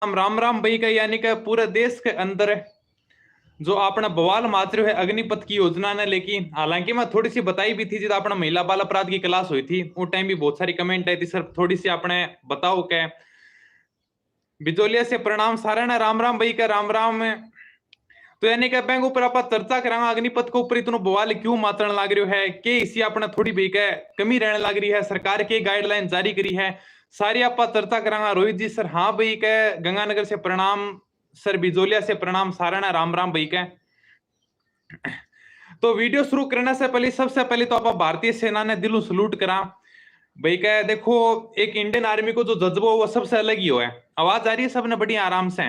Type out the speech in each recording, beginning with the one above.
राम राम भाई का यानी कि पूरे देश के अंदर जो अपना बवाल माच रहे है अग्निपथ की योजना ने, लेकिन हालांकि मैं थोड़ी सी बताई भी थी जब अपना महिला बाल अपराध की क्लास हुई थी उस टाइम भी बहुत सारी कमेंट आई थी, सर थोड़ी सी आपने बताओ क्या बिचौलिया से प्रणाम सारा ना राम राम भाई का राम राम में। तो यानी कि बैंक ऊपर आप चर्चा करांगा अग्निपथ के ऊपर इतनो बवाल क्यों मातरण लाग रही है कि इसी अपना थोड़ी भी के कमी रहने लग रही है, सरकार की गाइडलाइन जारी करी है सारी आप चर्चा करांगा। रोहित जी सर हाँ भाई के गंगानगर से प्रणाम, सर बिजोलिया से प्रणाम सारा ना राम राम भाई के। तो वीडियो शुरू करने से पहले सबसे पहले तो आप भारतीय सेना ने दिलों सलूट करा भाई का। देखो एक इंडियन आर्मी को जो जज्बा वो सबसे अलग ही हो है। आवाज आ रही है सबने बढ़िया आराम से?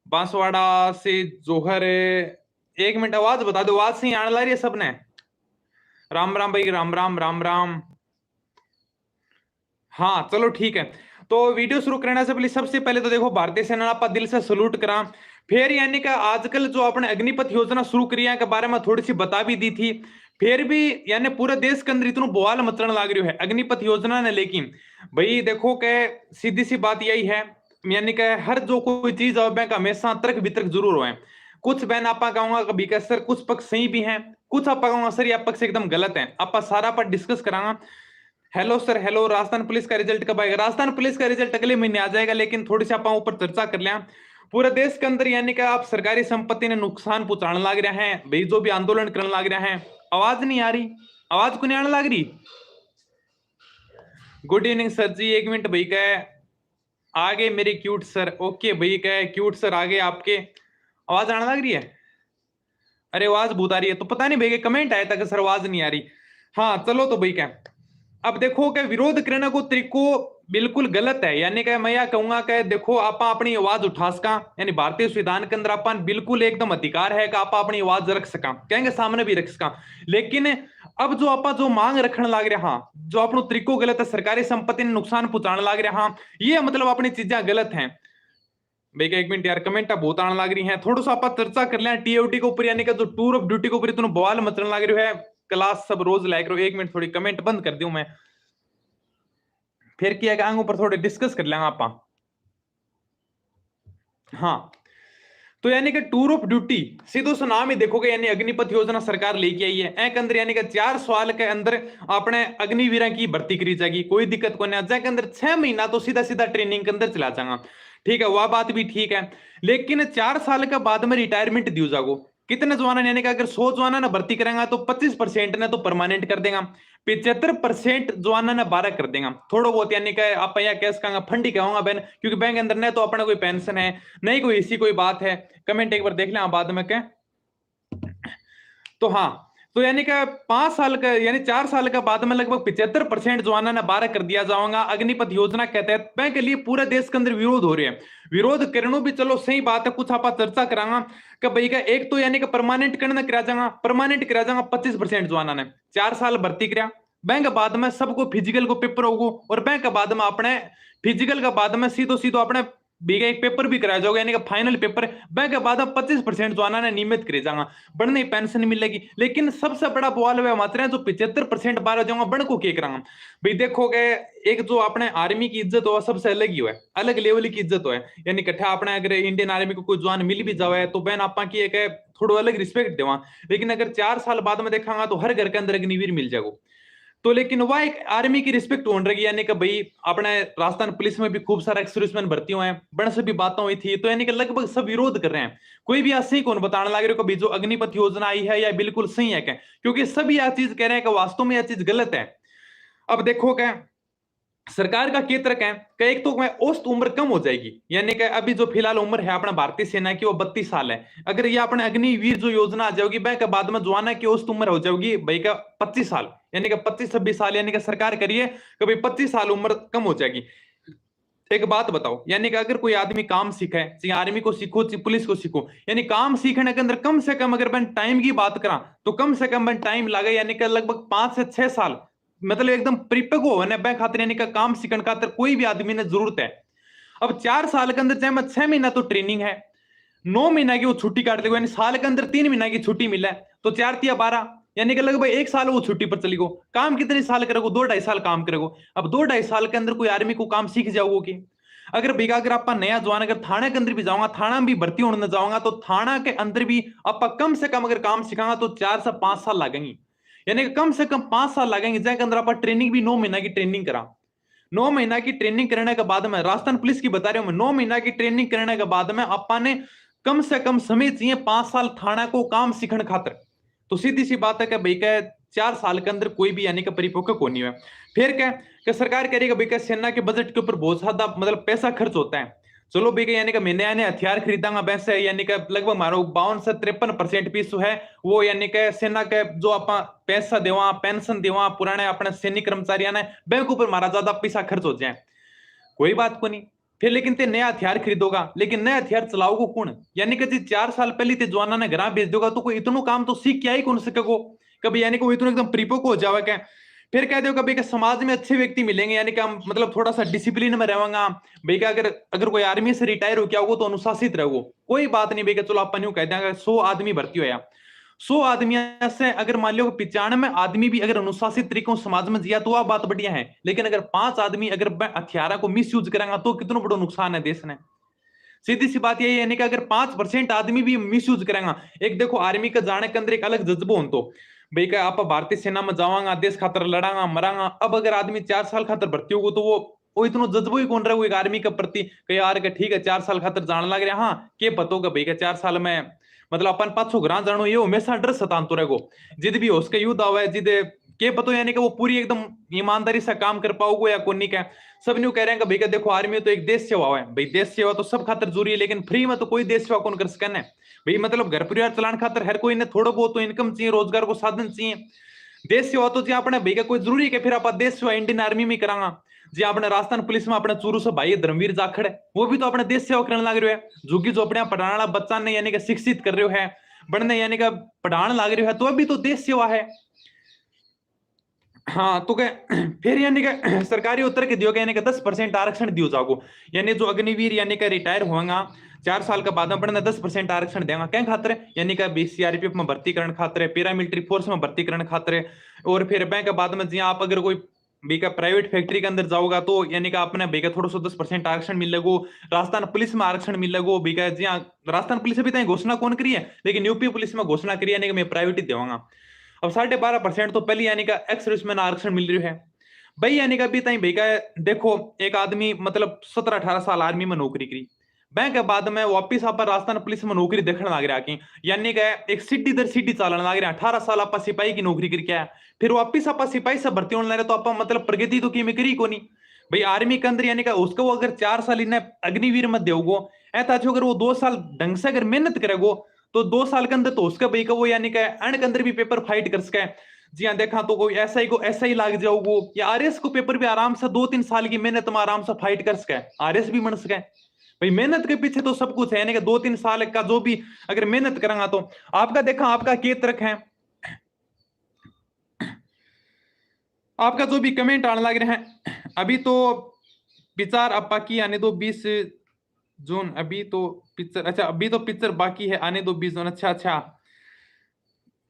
बांसवाड़ा से जोहर, एक मिनट आवाज बता दो, आवाज से ही आने ला रही है सबने? राम राम भाई राम राम राम राम। हाँ चलो ठीक है। तो वीडियो शुरू करने से पहले सबसे पहले तो देखो भारतीय सेना आप दिल से सलूट करा। फिर यानी कि आजकल जो अपने अग्निपथ योजना शुरू करी है के बारे में थोड़ी सी बता भी दी थी, फिर भी यानी पूरे देश के अंदर इतना बवाल मचने लग रही है अग्निपथ योजना ने। लेकिन भाई देखो के सीधी सी बात यही है, यानी कि हर जो कोई चीज है बैंक हमेशा तर्क वितर्क जरूर हो। कुछ बहन आपा कहूंगा कभी का सर कुछ पक्ष सही भी हैं, कुछ आपा कहूंगा सर ये पक्ष एकदम गलत है, आपा सारा पर डिस्कस करांगा। Hello sir hello, Rajasthan police का रिजल्ट कब आएगा? राजस्थान पुलिस का रिजल्ट अगले महीने आ जाएगा, लेकिन थोड़ी सी आप ऊपर चर्चा कर लिया। पूरे देश के अंदर यानी कि आप सरकारी संपत्ति ने नुकसान पहुंचाने लग रहे हैं भाई, जो भी आंदोलन करने लग रहे हैं। आवाज नहीं आ रही? आवाज को नहीं आने लग रही? गुड इवनिंग सर जी, एक मिनट भाई का आगे मेरे क्यूट सर, ओके भाई का क्यूट सर आगे आपके आवाज आने लग रही है? अरे आवाज बहुत आ रही है, तो पता नहीं भैया कमेंट आया था कि सर आवाज नहीं आ रही। हाँ चलो तो भाई क्या, अब देखो कि विरोध करने को तरीको बिल्कुल गलत है, यानी कि मैं यह कहूंगा कि देखो आप अपनी आवाज उठा सका, यानी भारतीय संविधान के अंदर अपन बिल्कुल एकदम अधिकार है कि आप अपनी आवाज रख सका, कहेंगे सामने भी रख सका। लेकिन अब जो आप जो मांग रखने लग रहे हाँ, जो अपनो तरीको गलत है, सरकारी संपत्ति ने नुकसान पहुंचाने लग रहे हाँ, ये मतलब अपनी चीजें गलत हैं। भैया एक मिनट यार, कमेंट बहुत आने लग रही हैं, थोड़ा सा आप चर्चा कर लें टीओटी के ऊपर, यानी कि जो टूर ऑफ ड्यूटी के ऊपर इतना बवाल मचने लग रही है, क्लास सब रोज लाइक रहो। एक मिनट थोड़ी कमेंट बंद कर दूं मैं, फिर किया ऊपर थोड़े डिस्कस कर लेंगे आप। हाँ तो यानी कि टूर ऑफ ड्यूटी सीधो सा नाम ही देखोगे, यानी अग्निपथ योजना सरकार लेके आई है एक अंदर, यानी कि 4 साल के अंदर अपने अग्निवीर की भर्ती करी जाएगी, कोई दिक्कत को नहीं। के अंदर 6 महीना तो सीधा सीधा ट्रेनिंग के अंदर चला जाएगा, ठीक है वह बात भी ठीक है। लेकिन 4 साल के बाद में रिटायरमेंट दियो जागो। कितने जवाना यानी कि अगर 100 जवाना ने भर्ती करेंगे तो 25% ने तो परमानेंट कर देगा, 75% जवाना ने 12 कर देगा। थोड़ा बहुत यानी कि आप यहाँ कैसे कहूंगा फंडी कहूंगा बैन, क्योंकि बैंक अंदर न तो अपना कोई पेंशन है नहीं कोई इसी कोई बात है। कमेंट एक बार देख लें बाद में क्या। तो हाँ तो यानी कि 5 साल का यानी 4 साल के बाद में लगभग 75% जवाना ने 12 कर दिया जाऊंगा अग्निपथ योजना के तहत। बैंक के लिए पूरे देश के अंदर विरोध हो रहे हैं, विरोध करना भी चलो सही बात है, कुछ आप चर्चा करांगा कि भाई का एक तो यानी कि परमानेंट करना करा जाएगा, परमानेंट करा जाएगा 25% जवाना ने 4 साल भर्ती करा। बैंक बाद में सबको फिजिकल को पेपर होगो, और बैंक बाद में अपने फिजिकल का बाद में सीधो सीधो अपने बीगा एक पेपर भी कराया जाओगे, यानी कि फाइनल पेपर बैंक के बाद 25% जो आना ने नियमित करे जाएगा, बढ़ने पेंशन मिलेगी। लेकिन सबसे बड़ा बवाल हुआ मात्र है जो 75% बाहर हो जाऊंगा बड़ को क्या करांगा भाई। देखोगे एक जो अपने आर्मी की इज्जत हो सबसे अलग ही हो, अलग लेवल की इज्जत हो, यानी कट्ठा अपने अगर इंडियन आर्मी को कोई जवान मिल भी जावे तो बहन आपा की एक थोड़ा अलग रिस्पेक्ट देवा। लेकिन अगर 4 साल बाद में देखांगा तो हर घर के अंदर अग्निवीर मिल जाएगा। तो लेकिन वह एक आर्मी की रिस्पेक्ट होने रही, यानी कि भाई अपने राजस्थान पुलिस में भी खूब सारे एक्सर्विसमैन भर्ती हुए हैं, बड़े से भी बातें हुई थी, तो यानी कि लगभग सब विरोध कर रहे हैं। कोई भी सही कौन बताने लग रहे हो जो अग्निपथ योजना आई है या बिल्कुल सही है क्या, क्योंकि सभी यह चीज कह रहे हैं कि वास्तव में यह चीज गलत है। अब देखो क्या सरकार का क्या तर्क है कि एक तो औसत उम्र कम हो जाएगी, यानी कि अभी जो फिलहाल उम्र है अपना भारतीय सेना की वो 32 साल है। अगर ये अपने अग्निवीर जो योजना आ जाएगी बैंक बाद में जवाना की औसत उम्र हो जाएगी भाई का 25 साल, यानी कि 25-26 साल, यानी कि सरकार करिए कि भाई 25 साल उम्र कम हो जाएगी। एक बात बताओ, यानी कि अगर कोई आदमी काम सीखे, चाहे आर्मी को सीखो चाहे पुलिस को सीखो, यानी काम सीखने के अंदर कम से कम अगर मैं टाइम की बात करा तो कम से कम मैं टाइम लगे, यानी कि लगभग 5 से 6 साल, मतलब एकदम परिपक्व होने बैंक खातिर, यानी कि काम सीखने खातिर कोई भी आदमी ने जरूरत है। अब 4 साल के अंदर चाहे मैं 6 महीना तो ट्रेनिंग है, 9 महीना की वो छुट्टी काट लेगा, यानी साल के अंदर 3 महीना की छुट्टी मिला है, तो 4 तिया 12, यानी कि लगभग 1 साल वो छुट्टी पर चली गो। काम कितने साल करेगो? 2-2.5 साल काम करेगो। अब 2-2.5 साल के अंदर कोई आर्मी को काम सीख जाओगे कि अगर भैया अगर आप नया जवान अगर थाने के अंदर भी जाऊंगा, थाना में भी भर्ती होने जाऊंगा, तो थाना के अंदर भी आप कम से कम अगर काम सिखाऊंगा तो 4 से 5 साल लगेंगे, यानी कि कम से कम 5 साल लगेंगे, जैसे अंदर आप ट्रेनिंग भी 9 महीना की ट्रेनिंग करा। 9 महीना की ट्रेनिंग करने के बाद में, राजस्थान पुलिस की बता रहा हूं मैं, 9 महीना की ट्रेनिंग करने के बाद में आपने कम से कम समय चाहिए 5 साल थाना को काम सीखने खातर। तो सीधी सी बात है कि भाई क्या 4 साल के अंदर कोई भी यानी कि परिपक्व को नहीं हुआ। फिर क्या कि सरकार कह रही है भाई क्या सेना के बजट के ऊपर बहुत ज्यादा मतलब पैसा खर्च होता है। चलो भाई यानी कि मैंने यानी हथियार खरीदांगा, वैसे यानी कि लगभग मारो 52 से 53% पीस है वो, यानी कि सेना के जो आप पैसा देवा, पेंशन देवा पुराने अपने सैनिक कर्मचारियों ने, बैंक ऊपर मारा ज्यादा पैसा खर्च हो जाए, कोई बात को नहीं। फिर लेकिन ते नया हथियार खरीदोगा, लेकिन नया हथियार चलाओगे कौन, यानी कि 4 साल पहले ते जवाना ने घर भेज दोगा तो कोई इतनो काम तो सीख के आई कौन सकेगो कभी, यानी कि वो इतना एकदम परिपक्व हो जावे क्या। फिर कह दो कभी कि समाज में अच्छे व्यक्ति मिलेंगे, यानी कि हम मतलब थोड़ा सा डिसिप्लिन में रहेगा भाई का, अगर अगर कोई आर्मी से रिटायर हो क्या होगा तो अनुशासित रहोगे, कोई बात नहीं भाई का। चलो अपन यूं कह देंगे 100 आदमी भर्ती होया, 100 आदमी से अगर मान लो 95 आदमी भी अगर अनुशासित तरीकों समाज में जिया तो वह बात बढ़िया है, लेकिन अगर 5 आदमी अगर हथियारों को मिस यूज करेंगे तो कितना बड़ा नुकसान है देश ने। सीधी सी बात यही है, यानी कि अगर 5% आदमी भी मिस यूज करेंगे, एक देखो आर्मी का जाने के अंदर एक अलग जज्बो हो, तो भाई का आप भारतीय सेना में जावांगा, देश खातर लड़ांगा मरांगा। अब अगर आदमी 4 साल खातर भर्ती होगा तो वो इतना जज्बो ही कौन रहा एक आर्मी के प्रति कि यार के ठीक है 4 साल खातर जाने लग रहा, हाँ के पतोगा भाई का 4 साल में मतलब अपन पाछो घर जानो ये हमेशा डर सतानतो रहेगो, जिद भी हो उसके युद्ध आवे जिद के पतो, यानी कि वो पूरी एकदम ईमानदारी से काम कर पाओगे या कोनी का। सब न्यू कह रहे हैं कि भैया देखो आर्मी तो एक देश सेवा है भाई, देश सेवा तो सब खातर जरूरी है, लेकिन फ्री में तो कोई देश सेवा कौन कर सके ना भाई, मतलब घर परिवार चलाने खातर हर कोई ने थोड़ा बहुत तो इनकम चाहिए, रोजगार को साधन चाहिए। देश सेवा तो जी अपने भैया कोई जरूरी है फिर आप देश सेवा इंडियन आर्मी में करांगा, जी अपने राजस्थान पुलिस में अपने चूरू से भाई धर्मवीर जाखड़ है वो भी तो अपने देश सेवा करने लग रहे है, झुग्गी झोपड़ियां पढ़ाने वाला बच्चा ने यानी कि शिक्षित कर रहे है बढ़ने, यानी कि पढ़ाने लग रहे है तो अभी तो देश सेवा है। हाँ तो क्या फिर यानी कि सरकारी उत्तर के दियो यानी कि 10% आरक्षण दियो जाओ, यानी जो अग्निवीर यानी कि रिटायर होगा 4 साल के बाद में बढ़ना 10% आरक्षण देगा क्या खातर, यानी कि बीसीआरपीएफ में भर्ती करने खातर, पैरामिलिट्री फोर्स में भर्ती करने खातर। और फिर बैंक के बाद में जी आप अगर कोई बेका प्राइवेट फैक्ट्री के अंदर जाओगा तो यानी कि आपने बेका थोड़ा सा 10% आरक्षण मिलेगो, राजस्थान पुलिस में आरक्षण मिलेगो बेका जी हाँ। राजस्थान पुलिस अभी तक घोषणा कौन करी है, लेकिन यूपी पुलिस में घोषणा करी यानी कि मैं प्राइवेट ही देवांगा। अब 12.5% तो पहले यानी कि एक्स सर्विसमैन आरक्षण मिल रही है भाई, यानी कि अभी तक भाई का देखो एक आदमी मतलब 17-18 साल आर्मी में नौकरी करी, बैंक के बाद में वापिस आप राजस्थान पुलिस में नौकरी देखने लग रहा कि यानी कि एक सीढ़ी दर सीढ़ी चालन लग रहा, 18 साल आप सिपाही की नौकरी करके आया, फिर वापिस आप सिपाही से भर्ती होने लग रहे तो आप मतलब प्रगति तो की में करी को नहीं भाई आर्मी के अंदर, यानी कि उसको वो अगर 4 साल इन्हें अग्निवीर मत देगो ऐसा अगर वो 2 साल ढंग से अगर मेहनत करेगो तो 2 साल के अंदर तो उसका भाई का वो यानी कि अण के अंदर भी पेपर फाइट कर सके। जी हाँ देखा तो कोई एसआई को ऐसा ही लाग जाओगो या आरएस को पेपर भी आराम से 2-3 साल की मेहनत में आराम से फाइट कर सके, आरएस भी बन सके भाई। मेहनत के पीछे तो सब कुछ है, यानी कि 2-3 साल का जो भी अगर मेहनत करेंगे तो आपका देखा आपका के तरक है, आपका जो भी कमेंट आने लग रहे हैं अभी तो विचार आप बाकी आने दो 20 जून, अभी तो पिक्चर अच्छा अभी तो पिक्चर बाकी है आने दो 20 जून। अच्छा अच्छा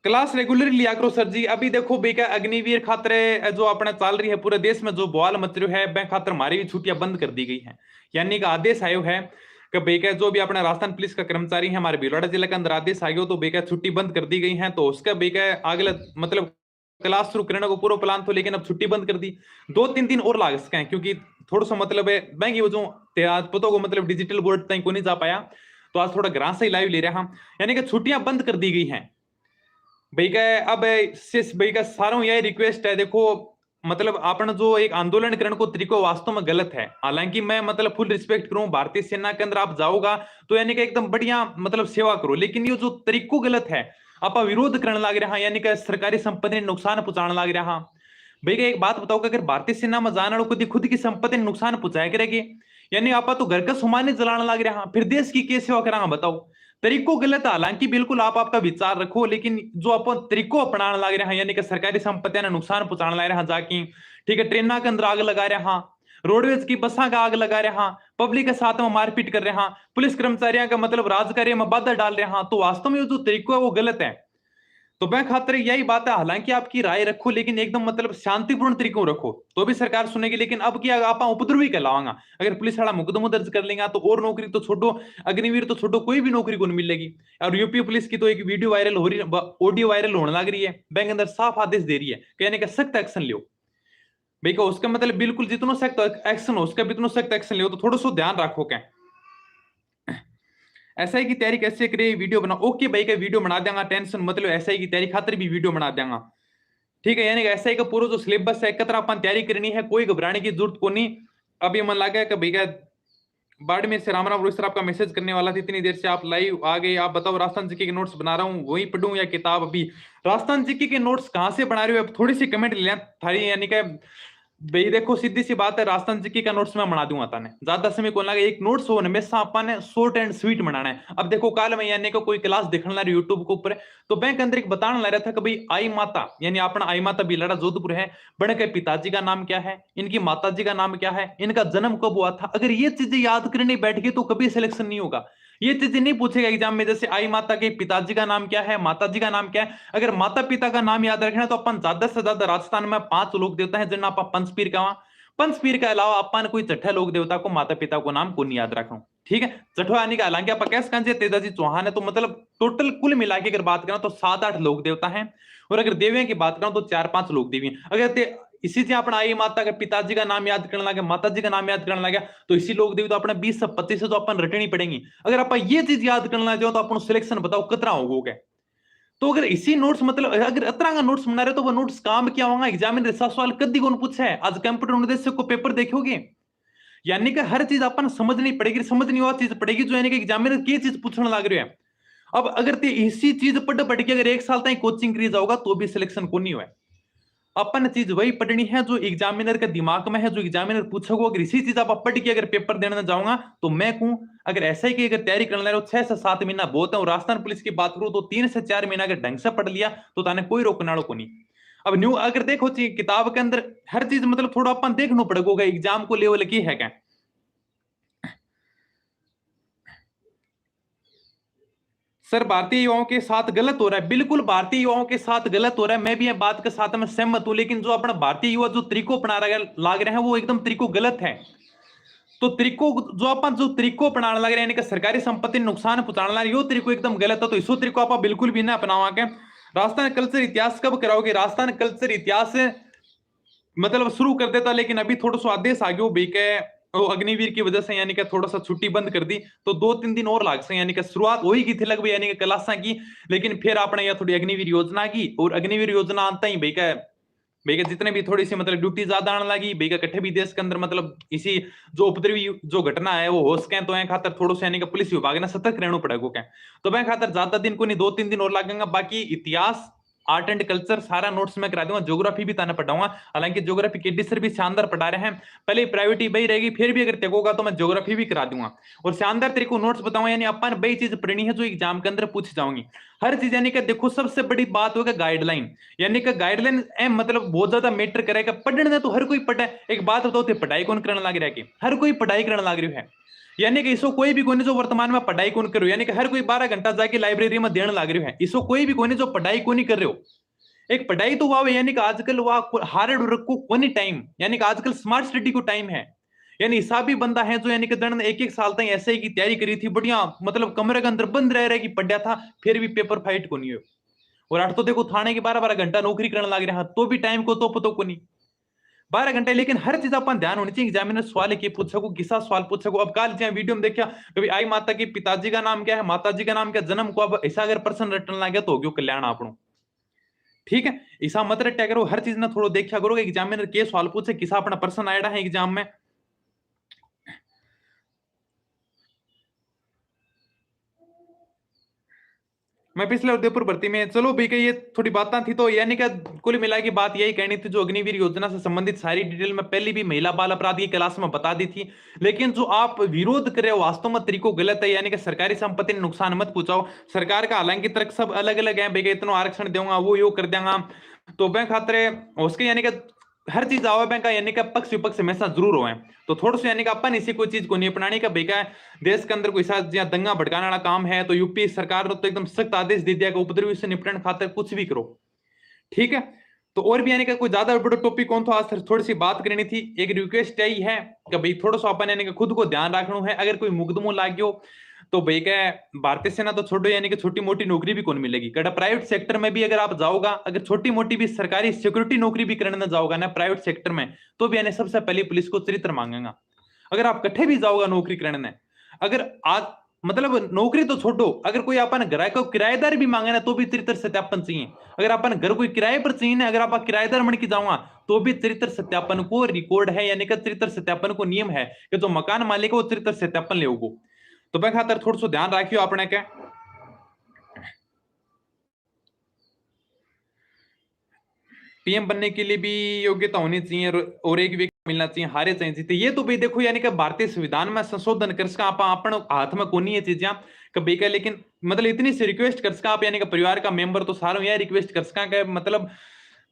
क्लास रेगुलरली लिया करो सर जी। अभी देखो बेका अग्निवीर खातरे जो अपना चल रही है पूरे देश में जो बवाल मच रहा है बैंक खातर हमारी भी छुट्टियां बंद कर दी गई है, यानी कि आदेश आयो है कि बेका जो भी अपना राजस्थान पुलिस का कर्मचारी है हमारे भीलवाड़ा जिले के अंदर आदेश आयो तो बेका छुट्टी बंद कर दी गई है, तो उसका बेका अगला मतलब क्लास शुरू करने को पूरा प्लान था लेकिन अब छुट्टी बंद कर दी, 2-3 दिन और लाग सके क्योंकि थोड़ा सा मतलब है बैंक वो जो पता को मतलब डिजिटल बोर्ड तक को नहीं जा पाया तो आज थोड़ा ग्रास से लाइव ले रहा, यानी कि छुट्टियां बंद कर दी गई हैं भाई का। अब भाई का सारों यही रिक्वेस्ट है देखो मतलब आपने जो एक आंदोलन करने को तरीको वास्तव में गलत है, हालांकि मैं मतलब फुल रिस्पेक्ट करूं भारतीय सेना के अंदर आप जाओगा तो यानी कि एकदम बढ़िया मतलब सेवा करो, लेकिन ये जो तरीको गलत है आप विरोध करने लग रहा यानी कि सरकारी संपत्ति ने नुकसान पहुंचाने लग रहा भाई। एक बात बताओ अगर भारतीय सेना में जाने वालों खुद की संपत्ति नुकसान पहुंचाया करेगी, यानी आप तो घर का सामान जलाने लग रहा फिर देश की क्या सेवा करांगा बताओ, तरीको गलत है। हालांकि बिल्कुल आप आपका विचार रखो लेकिन जो आप तरीको अपनाने लग रहे हैं यानी कि सरकारी संपत्तियां ने नुकसान पहुंचाने लग रहे हैं जाके, ठीक है ट्रेन के अंदर आग लगा रहा, रोडवेज की बसा का आग लगा रहा, पब्लिक के साथ में मारपीट कर रहा, पुलिस कर्मचारियों का मतलब राजकार्य में बाधा डाल रहा, तो वास्तव में जो तरीको है वो गलत है। तो मैं खातिर यही बात है, हालांकि आपकी राय रखो लेकिन एकदम मतलब शांतिपूर्ण तरीकों रखो तो भी सरकार सुनेगी। लेकिन अब क्या आप उपद्रवी कहलावांगा, अगर पुलिस वाला मुकदमा दर्ज कर लेगा तो और नौकरी तो छोड़ो, अग्निवीर तो छोड़ो, कोई भी नौकरी को नहीं मिलेगी। और यूपी पुलिस की तो एक वीडियो वायरल हो रही है, ऑडियो वायरल होने लग रही है, बैंक अंदर साफ आदेश दे रही है, कहने का सख्त एक्शन लियो भाई का। उसका मतलब बिल्कुल जितना सख्त एक्शन हो उसका भी उतना सख्त एक्शन लियो, तो थोड़ा सा ध्यान रखो क्या। एसआई की तैयारी कैसे करे वीडियो बना, ओके भाई का वीडियो बना देंगे, टेंशन मतलब एसआई की तैयारी खातिर भी वीडियो बना देंगे, ठीक है। यानी एसआई का पूरा जो सिलेबस है एकत्र अपन तैयारी करनी है, कोई घबराने की जरूरत को नहीं। अब ये मन लगा कि भैया बाड़मेर से राम राम रोहित सर आपका मैसेज करने वाला था, इतनी देर से आप लाइव आ गए, आप बताओ राजस्थान जीके के नोट्स बना रहा हूँ, वही पढ़ूं या किताब। अभी राजस्थान जीके के नोट्स कहाँ से बना रहे हो, अब थोड़ी सी कमेंट ले लें थारी, यानी कि भाई देखो सीधी सी बात है, राजस्थान जीके का नोट्स मैं बना दूंगा ताने, ज्यादा समय को लगे, एक नोट्स हो हमेशा अपन ने शॉर्ट एंड स्वीट बनाना है। अब देखो कल मैं यानी को कोई क्लास देखने ला रही यूट्यूब के ऊपर, तो बैंक अंदर एक बताने ला रहा था कि भाई आई माता, यानी अपना आई माता बिलाड़ा जोधपुर है, बड़े के पिताजी का नाम क्या है, इनकी माता जी का नाम क्या है, इनका जन्म कब हुआ था। अगर ये चीजें याद करने बैठ गई तो कभी सिलेक्शन नहीं होगा। ये चीजें नहीं पूछेगा एग्जाम में, जैसे आई माता के पिताजी का नाम क्या है, माता जी का नाम क्या है। अगर माता पिता का नाम याद रखना है तो अपन ज्यादा से ज्यादा राजस्थान में 5 लोग देवता है जिन्हें अपन पंचपीर का, पंचपीर के अलावा अपन कोई चट्ठा लोक देवता को माता पिता को नाम को नहीं याद रखा, ठीक है। चट्ठा यानी कि हालांकि आप कैसे कंजे तेजाजी चौहान है, तो मतलब टोटल कुल मिला के अगर बात करें तो 7-8 लोक देवता हैं, और अगर देवियों की बात करें तो 4-5 लोक देवी हैं। अगर इसी से अपना आई माता के पिताजी का नाम याद करने लगे, माता जी का नाम याद करने लगे, तो इसी लोक देवी तो अपने 20 से 25 से तो अपन रटनी पड़ेंगी। अगर आप ये चीज याद करना चाहो तो अपन सिलेक्शन बताओ कितना होगा। तो अगर इसी नोट्स मतलब अगर इतना का नोट्स बना रहे तो वो नोट्स काम क्या होगा, एग्जामिनर ऐसा सवाल कदी कौन पूछा है। आज कंप्यूटर निर्देशक को पेपर देखोगे, यानी कि हर चीज अपन समझनी पड़ेगी, समझनी वो चीज पड़ेगी जो यानी कि एग्जामिनर की चीज पूछने लग रही है। अब अगर ते इसी चीज पढ़ के अगर 1 साल तक कोचिंग करी जाओगा तो भी सिलेक्शन को नहीं हुआ। अपन चीज वही पढ़नी है जो एग्जामिनर के दिमाग में है, जो एग्जामिनर पूछोगे। अगर इसी चीज आप पढ़ के अगर पेपर देने जाऊंगा तो मैं कहूं, अगर ऐसा ही की अगर तैयारी करने लगे 6 से 7 महीना बहुत है, और राजस्थान पुलिस की बात करूं तो 3 से 4 महीना अगर ढंग से पढ़ लिया तो ताने कोई रोकने वालों को नहीं। अब न्यू अगर देखो किताब के अंदर हर चीज मतलब थोड़ा अपन देखना पड़ेगा एग्जाम को लेवल की है क्या। सर भारतीय युवाओं के साथ गलत हो रहा है, बिल्कुल भारतीय युवाओं के साथ गलत हो रहा है, मैं भी ये बात के साथ में सहमत हूं। लेकिन जो अपना भारतीय युवा जो तरीको अपना लाग रहे हैं वो एकदम तरीको गलत है। तो तरीको जो अपन जो तरीको अपनाने लग रहे हैं, यानी कि सरकारी संपत्ति नुकसान पहुंचाने लग रहे हैं, यो तरीको एकदम गलत है। तो इसो तरीको आप बिल्कुल भी ना अपनावा के। राजस्थान कल्चर इतिहास कब कराओगे, राजस्थान कल्चर इतिहास मतलब शुरू कर देता, लेकिन अभी थोड़ा सा आदेश आ गया भाई के वो अग्निवीर की वजह से, यानी कि थोड़ा सा छुट्टी बंद कर दी, तो 2-3 दिन और लाग से, यानी कि शुरुआत वही की थी लगभग, यानी कि क्लासा की। लेकिन फिर आपने यह थोड़ी अग्निवीर योजना की, और अग्निवीर योजना आता ही भाई का जितने भी थोड़ी सी मतलब ड्यूटी ज्यादा आने लगी भाई का, कट्ठे भी देश के अंदर मतलब इसी जो उपद्रवी जो घटना है वो हो सके, तो यहाँ खातर थोड़ा सा यानी कि पुलिस विभाग ने सतर्क रहना पड़ेगा क्या। तो मैं खातर ज्यादा दिन को नहीं, 2-3 दिन और लगेगा। बाकी इतिहास आर्ट एंड कल्चर सारा नोट्स में करा दूंगा, ज्योग्राफी भी ताने पढ़ाऊंगा। हालांकि ज्योग्राफी के सर भी शानदार पढ़ा रहे हैं, पहले प्राइवेट ही बही रहेगी, फिर भी अगर तेगोगा तो मैं ज्योग्राफी भी करा दूंगा, और शानदार तरीके को नोट्स बताऊंगा। यानी अपन बही चीज पढ़नी है जो एग्जाम के अंदर पूछ जाऊंगी हर चीज। यानी कि देखो सबसे बड़ी बात होगा गाइडलाइन, यानी कि गाइडलाइन मतलब बहुत ज्यादा मैटर करेगा। पढ़ने तो हर कोई पढ़े, एक बात बताओ पढ़ाई कौन करने लग रहा है कि हर कोई पढ़ाई करने लग रही है। यानी कि इसको कोई भी कोई जो वर्तमान में पढ़ाई कौन कर रहे हो, यानी कि हर कोई 12 घंटा जाके लाइब्रेरी में देने लग रही है, इसको कोई भी कोई जो पढ़ाई को नहीं कर रहे हो। एक पढ़ाई तो वाह, यानी कि आजकल वाह हार्ड वर्क को कोनी टाइम, यानी कि आजकल स्मार्ट स्टडी को टाइम है। यानी हिसाबी बंदा है जो यानी कि दंड 1-1 साल तक ऐसे ही की तैयारी करी थी, बढ़िया मतलब कमरे के अंदर बंद रह कि पढ़ा था, फिर भी पेपर फाइट को नहीं हो। और आज तो देखो थाने की 12-12 घंटा नौकरी करने लग रहा है, तो भी टाइम को तो पतो को नहीं 12 घंटे। लेकिन हर चीज अपन ध्यान होनी चाहिए, एग्जामिनर सवाल की पूछो, किसा सवाल पूछो। अब कल वीडियो में देखा कभी आई माता की पिताजी का नाम क्या है, माता जी का नाम क्या, जन्म को, अब ऐसा अगर प्रश्न रटने लगे तो हो गयो कल्याण आपनो, ठीक है। ऐसा मत रट्या करो, हर चीज ना थोड़ा देखा करो एग्जामिनर के सवाल पूछे, किसा अपना प्रश्न आया है एग्जाम में। मैं पिछले उदयपुर भर्ती में, चलो भाई ये थोड़ी बातें थी, तो यानी कि कुल मिला की बात यही कहनी थी, जो अग्निवीर योजना से संबंधित सारी डिटेल में पहले भी महिला बाल अपराध की क्लास में बता दी थी। लेकिन जो आप विरोध कर रहे हो वास्तव में तरीको गलत है, यानी कि सरकारी संपत्ति ने नुकसान मत पहुंचाओ। सरकार का हालांकि तर्क सब अलग अलग है, भाई इतना आरक्षण दूंगा वो यो कर देंगा, तो मैं खातिर उसके यानी कि हर चीज आवे बैंक का यानी कि पक्ष विपक्ष हमेशा जरूर हो। तो थोड़ा सा यानी कि अपन इसी कोई चीज को नहीं अपनाने का बेका देश के अंदर कोई साथ या दंगा भड़काने वाला काम है तो यूपी सरकार ने तो एकदम सख्त आदेश दे दिया कि उपद्रवी से निपटने खातिर कुछ भी करो। ठीक है, तो और भी यानी कि कोई ज्यादा बड़ा टॉपिक कौन तो आज थोड़ी सी बात करनी थी। एक रिक्वेस्ट यही है कि भाई थोड़ा सा अपन यानी कि खुद को ध्यान रखना है। अगर कोई मुकदमो लाग गयो तो भाई क्या भारतीय सेना तो छोड़ो यानी कि छोटी मोटी नौकरी भी कौन मिलेगी। कड़ा प्राइवेट सेक्टर में भी अगर आप जाओगा, अगर छोटी मोटी भी सरकारी सिक्योरिटी नौकरी भी करने जाओगा ना प्राइवेट सेक्टर में, तो भी यानी सबसे पहले पुलिस को चरित्र मांगेगा। अगर आप कट्ठे भी जाओगा नौकरी करने, अगर आज मतलब नौकरी तो छोड़ो, अगर कोई अपन घर को किराएदार भी मांगे ना तो भी चरित्र सत्यापन चाहिए। अगर अपन घर कोई किराए पर चाहिए ना, अगर आप किराएदार बन के जाऊंगा तो भी चरित्र सत्यापन को रिकॉर्ड है यानी कि चरित्र सत्यापन को नियम है कि जो मकान मालिक है वो चरित्र सत्यापन ले। तो मैं खातर थोड़ा सा ध्यान रखियो अपने के। पीएम बनने के लिए भी योग्यता होनी चाहिए और एक व्यक्ति मिलना चाहिए, हारे चाहिए जीते। ये तो भाई देखो यानी कि भारतीय संविधान में संशोधन कर सका आप अपन हाथ में कोनी है चीजें कभी का, लेकिन मतलब इतनी सी रिक्वेस्ट कर सका आप यानी कि परिवार का मेंबर तो सारों यह रिक्वेस्ट कर सका कि मतलब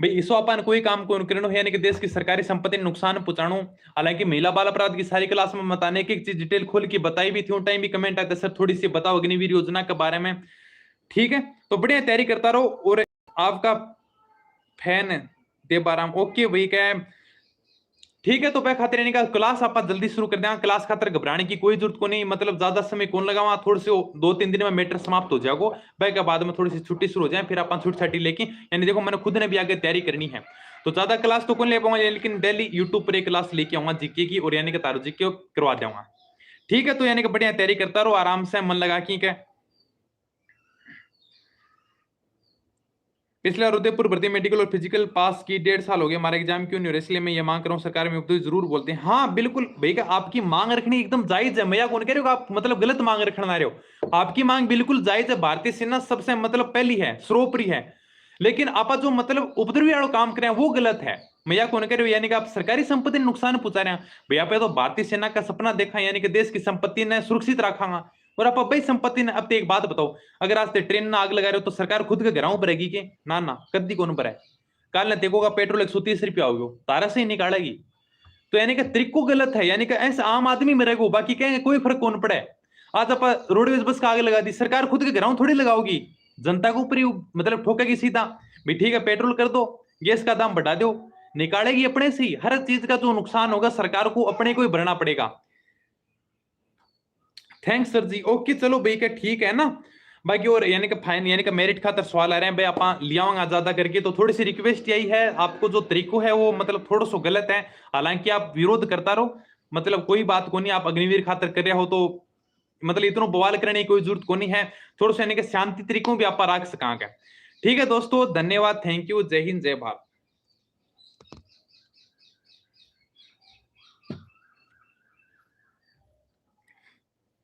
भाई इसो अपन कोई काम को करनो है यानी कि देश की सरकारी संपत्ति नुकसान पहुंचाणो। हालांकि महिला बाल अपराध की सारी क्लास में बताने की एक चीज डिटेल खोल की बताई भी थी, उन टाइम भी कमेंट आते सर थोड़ी सी बताओ अग्निवीर योजना के बारे में। ठीक है, तो बढ़िया तैयारी करता रहो और आपका फैन देबाराम ओके भाई क्या। ठीक है, तो वह खातिर यानी का क्लास आप जल्दी शुरू कर देंगे। क्लास खातिर घबराने की कोई जरूरत को नहीं, मतलब ज्यादा समय कौन लगावा, थोड़े से 2-3 दिन में मैटर समाप्त हो जाएगा। वह के बाद में थोड़ी सी छुट्टी शुरू हो जाए फिर अपन छुट्टी छाटी लेके यानी देखो मैंने खुद ने भी आगे तैयारी करनी है तो ज्यादा क्लास तो कौन ले पाऊंगा, लेकिन डेली यूट्यूब पर एक क्लास लेके आऊंगा जीके की और यानी कि तारो जीके करवा दूंगा। ठीक है, तो यानी कि बढ़िया तैयारी करता रहो आराम से मन लगा की क्या। पिछले उदयपुर भर्ती मेडिकल और फिजिकल पास की 1.5 साल हो गया, हमारा एग्जाम क्यों नहीं हो रहा, इसलिए मैं ये मांग कर रहा हूँ सरकार में उपदेश जरूर बोलते हैं। हाँ बिल्कुल भैया, आपकी मांग रखनी एकदम जायज है। मैं कौन कह रहे हो आप मतलब गलत मांग रखना आ रहे हो, आपकी मांग बिल्कुल जायज है। भारतीय सेना सबसे मतलब पहली है, सर्वोपरि है, लेकिन आप जो मतलब उपद्रवी वाला काम कर रहे हैं वो गलत है। भैया कौन कह रहे हो यानी कि आप सरकारी संपत्ति नुकसान पहुंचा रहे हैं। भैया पे तो भारतीय सेना का सपना देखा यानी कि देश की संपत्ति ने सुरक्षित रखागा और आप भाई संपत्ति ने। अब तो एक बात बताओ, अगर आज ट्रेन में आग लगा रहे हो तो सरकार खुद के घरों पर रहेगी के ना ना कद्दी कौन पर है। कल ने देखोगा पेट्रोल 130 रुपया हो गयो तारा से ही निकालेगी। तो यानी कि तरीको गलत है, यानी कि ऐसे आम आदमी में रहेगा बाकी कहेंगे कोई फर्क कौन पड़े। आज आप रोडवेज बस का आग लगा दी, सरकार खुद के घरों थोड़ी लगाओगी, जनता के ऊपर ही मतलब ठोकेगी सीधा। भाई ठीक है पेट्रोल कर दो, गैस का दाम बढ़ा दो, निकालेगी अपने से ही। हर चीज का जो नुकसान होगा सरकार को अपने को ही भरना पड़ेगा। थैंक्स सर जी, ओके चलो भाई का ठीक है ना। बाकी और यानी कि फाइन यानी कि मेरिट खातर सवाल आ रहे हैं भाई आप लियाओगे ज्यादा करके, तो थोड़ी सी रिक्वेस्ट यही है आपको जो तरीको है वो मतलब थोड़ा सा गलत है। हालांकि आप विरोध करता रहो, मतलब कोई बात को नहीं, आप अग्निवीर खातर कर रहे हो तो मतलब इतना बवाल करने की कोई जरूरत को नहीं है। थोड़ा सा यानी कि शांति तरीकों भी आप रख सका। ठीक है दोस्तों, धन्यवाद, थैंक यू, जय हिंद जय भारत।